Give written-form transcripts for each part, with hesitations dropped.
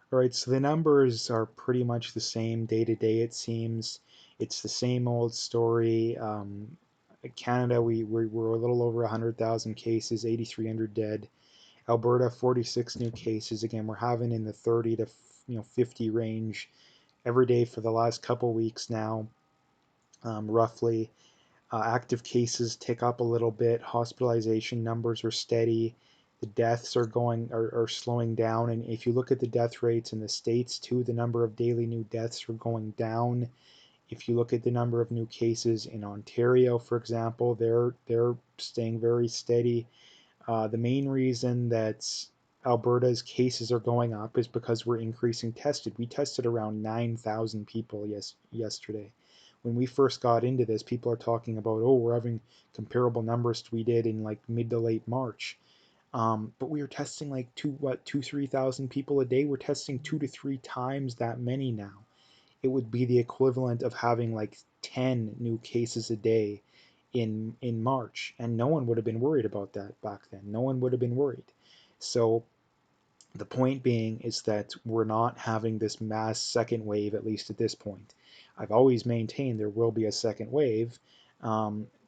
All right, so the numbers are pretty much the same day to day, it seems. It's the same old story. Canada, we're a little over 100,000 cases, 8,300 dead. Alberta, 46 new cases. Again, we're having in the 30 to 50 range every day for the last couple weeks now, roughly. Active cases tick up a little bit. Hospitalization numbers are steady. The deaths are slowing down. And if you look at the death rates in the states too, the number of daily new deaths are going down. If you look at the number of new cases in Ontario, for example, they're staying very steady. The main reason that Alberta's cases are going up is because we're increasing tested. We tested around 9,000 people yesterday. When we first got into this, people are talking about, oh, we're having comparable numbers to we did in like mid to late March. But we are testing like 3,000 people a day. We're testing 2 to 3 times that many now. It would be the equivalent of having like 10 new cases a day in March, and no one would have been worried about that back then. No one would have been worried. So the point being is that we're not having this mass second wave, at least at this point. I've always maintained there will be a second wave.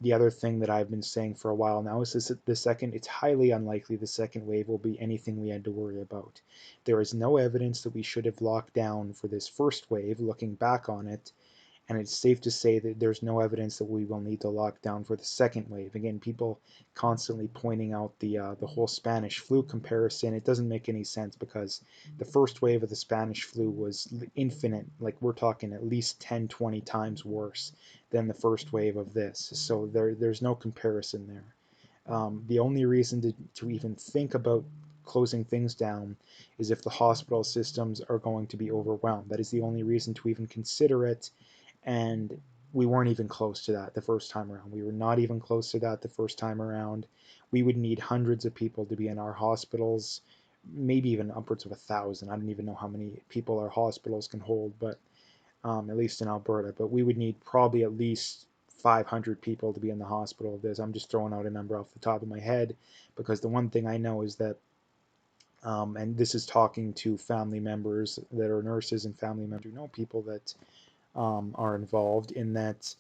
The other thing that I've been saying for a while now is it's highly unlikely the second wave will be anything we had to worry about. There is no evidence that we should have locked down for this first wave, looking back on it, and it's safe to say that there's no evidence that we will need to lock down for the second wave. Again, people constantly pointing out the whole Spanish flu comparison. It doesn't make any sense because the first wave of the Spanish flu was infinite. Like we're talking at least 10, 20 times worse than the first wave of this. So there's no comparison there. The only reason to even think about closing things down is if the hospital systems are going to be overwhelmed. That is the only reason to even consider it, and we weren't even close to that the first time around. We were not even close to that the first time around. We would need hundreds of people to be in our hospitals, maybe even upwards of 1,000. I don't even know how many people our hospitals can hold, but at least in Alberta. But we would need probably at least 500 people to be in the hospital of this. I'm just throwing out a number off the top of my head because the one thing I know is that, and this is talking to family members that are nurses and family members who know people that are involved, in that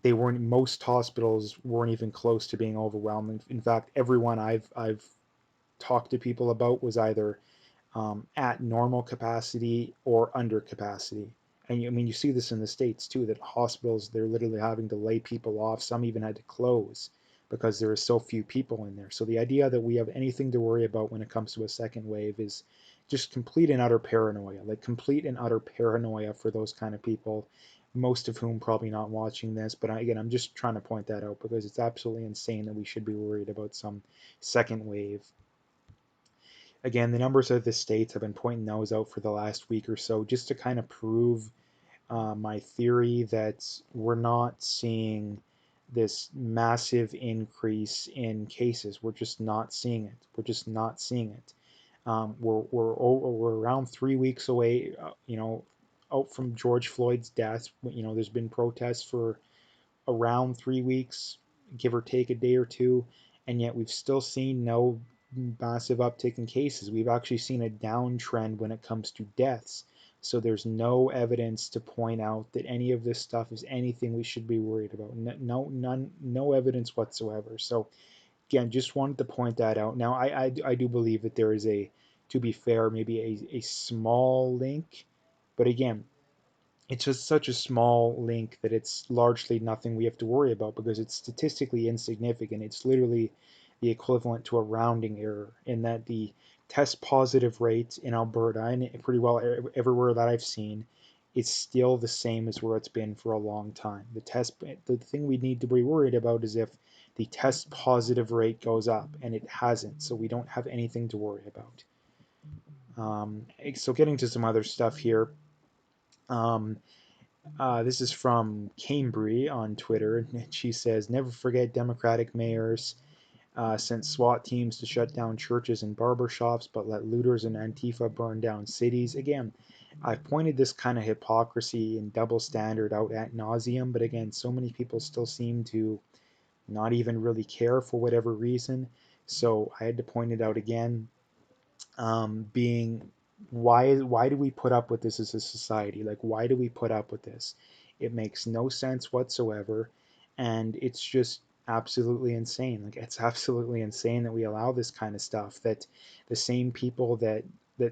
they weren't most hospitals weren't even close to being overwhelmed. In fact, everyone I've talked to people about was either at normal capacity or under capacity. And I mean, you see this in the States too, that hospitals, they're literally having to lay people off. Some even had to close because there are so few people in there. So the idea that we have anything to worry about when it comes to a second wave is just complete and utter paranoia, like complete and utter paranoia for those kind of people, most of whom probably not watching this. But again, I'm just trying to point that out because it's absolutely insane that we should be worried about some second wave. Again, the numbers of the states, have been pointing those out for the last week or so just to kind of prove my theory that we're not seeing this massive increase in cases. We're just not seeing it. We're just not seeing it. We're around 3 weeks away, out from George Floyd's death. There's been protests for around 3 weeks, give or take a day or two, and yet we've still seen no massive uptick in cases. We've actually seen a downtrend when it comes to deaths. So there's no evidence to point out that any of this stuff is anything we should be worried about. No evidence whatsoever. So again, just wanted to point that out. Now, I do believe that there is to be fair, maybe a small link, but again, it's just such a small link that it's largely nothing we have to worry about because it's statistically insignificant. It's literally the equivalent to a rounding error, in that the test positive rate in Alberta and pretty well everywhere that I've seen is still the same as where it's been for a long time. The thing we need to be worried about is if the test positive rate goes up, and it hasn't, so we don't have anything to worry about. So getting to some other stuff here. Um, this is from Cambry on Twitter. She says, "Never forget Democratic mayors sent SWAT teams to shut down churches and barber shops, but let looters and Antifa burn down cities." Again, I've pointed this kind of hypocrisy and double standard out at nauseum, but again, so many people still seem to not even really care for whatever reason. So I had to point it out again. Being why do we put up with this as a society? Like, why do we put up with this? It makes no sense whatsoever, and it's just absolutely insane. Like, it's absolutely insane that we allow this kind of stuff. That the same people that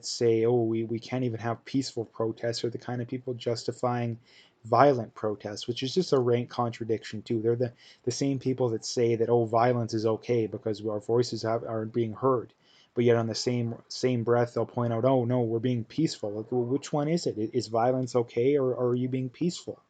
say, oh, we can't even have peaceful protests, are the kind of people justifying violent protests, which is just a rank contradiction too. They're the same people that say that, oh, violence is okay because our voices aren't being heard, but yet on the same breath they'll point out, oh no, we're being peaceful. Like, well, which one is it? Is violence okay, or are you being peaceful?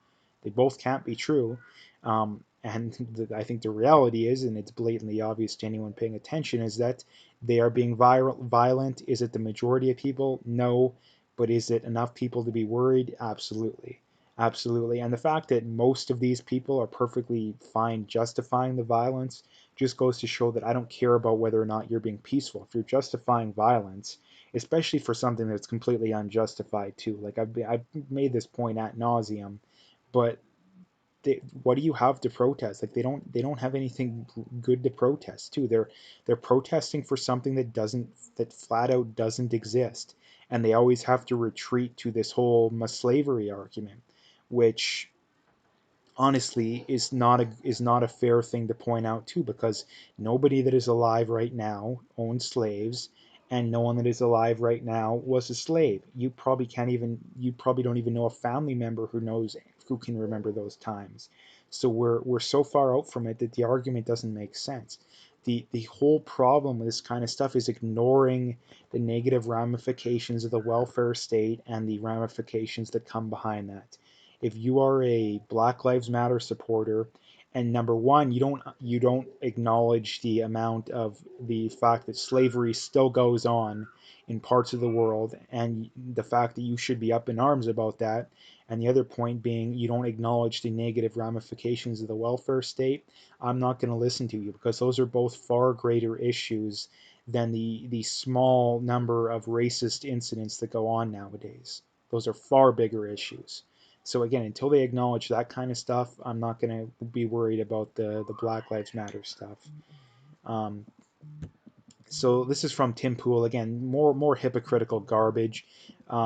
They both can't be true. And I think the reality is, and it's blatantly obvious to anyone paying attention, is that they are being violent. Is it the majority of people? No. But is it enough people to be worried? Absolutely. Absolutely. And the fact that most of these people are perfectly fine justifying the violence just goes to show that I don't care about whether or not you're being peaceful. If you're justifying violence, especially for something that's completely unjustified too, like I've made this point ad nauseum, but what do you have to protest? Like, they don't have anything good to protest too. They're protesting for something that flat out doesn't exist, and they always have to retreat to this whole slavery argument, which honestly is not a fair thing to point out too, because nobody that is alive right now owned slaves, and no one that is alive right now was a slave. You probably don't even know a family member who can remember those times. So we're so far out from it that the argument doesn't make sense. The whole problem with this kind of stuff is ignoring the negative ramifications of the welfare state and the ramifications that come behind that. If you are a Black Lives Matter supporter, and number one, you don't acknowledge the amount of the fact that slavery still goes on in parts of the world, and the fact that you should be up in arms about that, and the other point being you don't acknowledge the negative ramifications of the welfare state, I'm not going to listen to you, because those are both far greater issues than the small number of racist incidents that go on nowadays. Those are far bigger issues. So again, until they acknowledge that kind of stuff, I'm not going to be worried about the Black Lives Matter stuff. Um, so this is from Tim Pool again. More hypocritical garbage.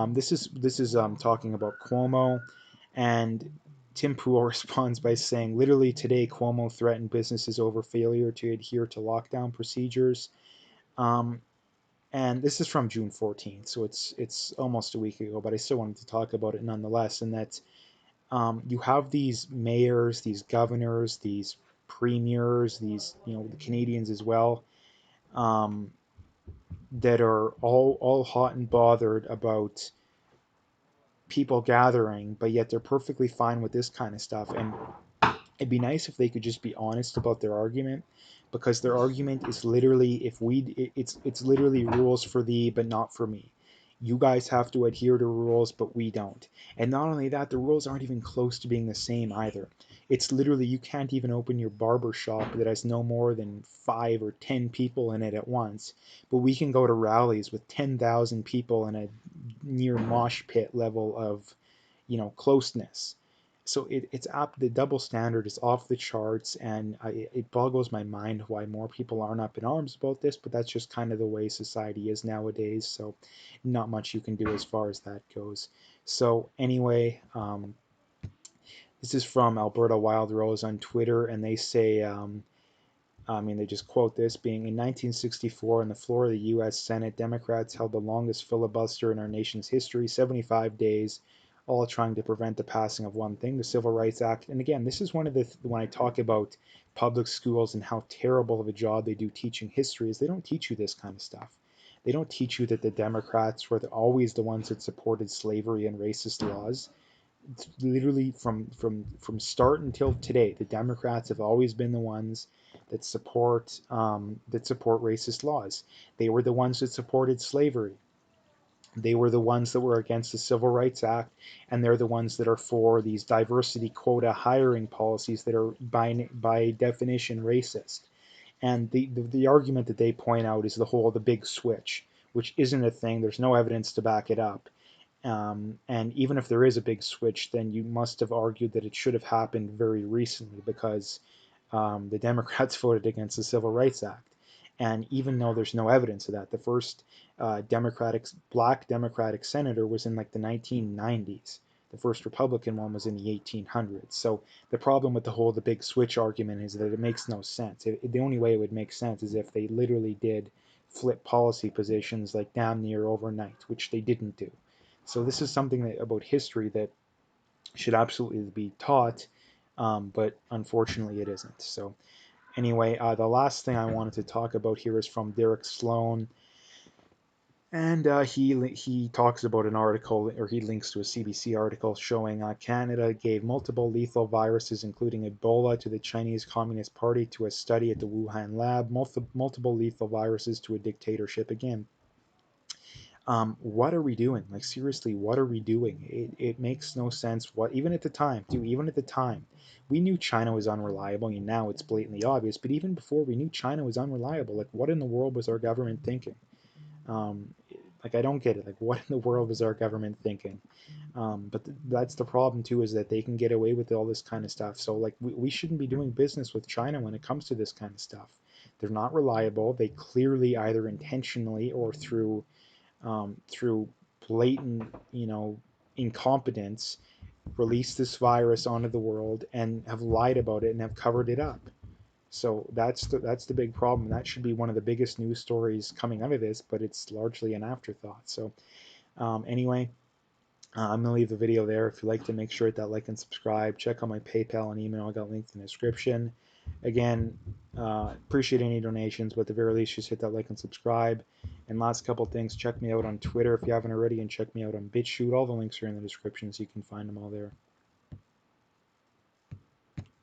This is talking about Cuomo, and Tim Pool responds by saying, literally today, Cuomo threatened businesses over failure to adhere to lockdown procedures. Um, and this is from June 14th, so it's almost a week ago, but I still wanted to talk about it nonetheless. And that you have these mayors, these governors, these premiers, these, the Canadians as well, um, that are all hot and bothered about people gathering, but yet they're perfectly fine with this kind of stuff. And it'd be nice if they could just be honest about their argument, because their argument is literally, it's literally rules for thee but not for me. You guys have to adhere to rules, but we don't. And not only that, the rules aren't even close to being the same either. It's literally, you can't even open your barber shop that has no more than 5 or 10 people in it at once, but we can go to rallies with 10,000 people in a near mosh pit level of closeness. So the double standard is off the charts, and it boggles my mind why more people aren't up in arms about this. But that's just kind of the way society is nowadays. So not much you can do as far as that goes. So anyway, this is from Alberta Wild Rose on Twitter, and they say, I mean, they just quote this being in 1964 on the floor of the U.S. Senate, Democrats held the longest filibuster in our nation's history, 75 days, all trying to prevent the passing of one thing, the Civil Rights Act. And again, this is one of when I talk about public schools and how terrible of a job they do teaching history, is they don't teach you this kind of stuff. They don't teach you that the Democrats were always the ones that supported slavery and racist laws. It's literally from start until today, the Democrats have always been the ones that support racist laws. They were the ones that supported slavery. They were the ones that were against the Civil Rights Act, and they're the ones that are for these diversity quota hiring policies that are by definition racist. And the argument that they point out is the big switch, which isn't a thing. There's no evidence to back it up. And even if there is a big switch, then you must have argued that it should have happened very recently, because the Democrats voted against the Civil Rights Act. And even though there's no evidence of that, black Democratic senator was in like the 1990s. The first Republican one was in the 1800s. So the problem with the big switch argument is that it makes no sense. The only way it would make sense is if they literally did flip policy positions like damn near overnight, which they didn't do. So this is something about history that should absolutely be taught, but unfortunately it isn't. So anyway, the last thing I wanted to talk about here is from Derek Sloan, and he talks about an article, or he links to a CBC article showing Canada gave multiple lethal viruses, including Ebola, to the Chinese Communist Party to a study at the Wuhan lab. Multiple lethal viruses to a dictatorship again. What are we doing? Like seriously, what are we doing? It makes no sense. What even at the time, dude, even at the time, we knew China was unreliable, and now it's blatantly obvious. But even before we knew China was unreliable, like what in the world was our government thinking? Um, like I don't get it. Like what in the world was our government thinking? But that's the problem too, is that they can get away with all this kind of stuff. So like we shouldn't be doing business with China when it comes to this kind of stuff. They're not reliable. They clearly either intentionally or through blatant, incompetence, release this virus onto the world and have lied about it and have covered it up. So that's the big problem. That should be one of the biggest news stories coming out of this, but it's largely an afterthought. So anyway, I'm gonna leave the video there. If you like to, make sure to hit that like and subscribe. Check out my PayPal and email. I got linked in the description. Again, appreciate any donations, but at the very least, just hit that like and subscribe. And last couple things, check me out on Twitter if you haven't already, and check me out on BitChute. All the links are in the description, so you can find them all there.